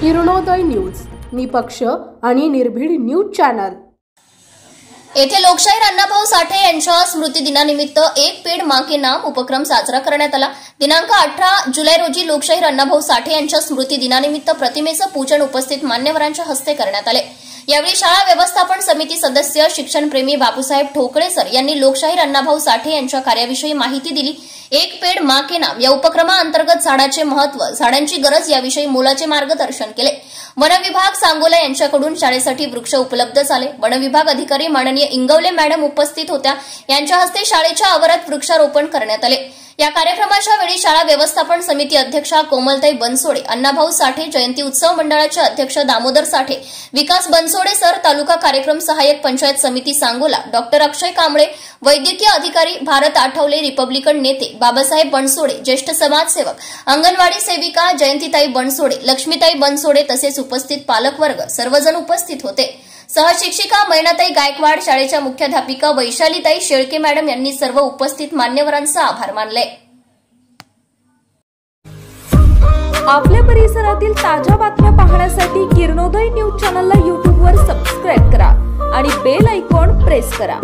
Kiranoday news, निपक्ष आणि निर्भीड न्यूज चॅनल। येथे लोकशाहीर अण्णाभाऊ साठे यांच्या स्मृती दिनानिमित्त एक पेड़ मां के नाम उपक्रम साजरा करण्यात आला। दिनांक 18 जुलै रोजी लोकशाहीर अण्णाभाऊ साठे यांच्या स्मृती दिनानिमित्त प्रतिमेचं पूजन उपस्थित मान्यवरांच्या हस्ते करण्यात आले। यावेळी शाळा व्यवस्थापन समिती सदस्य शिक्षणप्रेमी बापूसाहेब ठोकळे सर यांनी लोकशाहीर अण्णाभाऊ साठे यांच्या कार्याविषयी माहिती दिली। एक पेड़ मां के नाम या उपक्रमाअंतर्गत झाडाचे महत्व, झाडांची गरज याविषयी मोलाचे मार्गदर्शन केले। वन विभाग सांगोला यांच्याकडून शाळेसाठी वृक्ष उपलब्ध झाले। वन विभाग अधिकारी माननीय इंगवले मॅडम उपस्थित होत्या। यांच्या हस्ते शाळेच्या आवारात वृक्षारोपण करण्यात आले। या कार्यक्रमाच्या वेळी शाळा व्यवस्थापन समिती अध्यक्षा कोमलताई बनसोडे, अण्णाभाऊ साठे जयंती उत्सव मंडळाचे अध्यक्ष दामोदर साठे, विकास बनसोडे सर, तालुका कार्यक्रम सहाय्यक पंचायत समिती सांगोला डॉक्टर अक्षय कांबळे, वैद्यकीय अधिकारी भारत आठवले, रिपब्लिकन नेते बाबासाहेब बनसोडे, ज्येष्ठ समाजसेवक, अंगणवाडी सेविका जयंतीताई बनसोडे, लक्ष्मीताई बनसोडे तसेच उपस्थित पालकवर्ग सर्वजण उपस्थित होते। सहशिक्षिका मैनाताई गायकवाड, शाळेच्या मुख्याध्यापिका वैशालीताई शेळके मॅडम यांनी सर्व उपस्थित मान्यवरांचा आभार मानले। आपल्या परिसरातील ताज्या बातम्या पाहण्यासाठी किरणोदय न्यूज चॅनलला YouTube वर सबस्क्राइब करा आणि बेल आयकॉन प्रेस करा।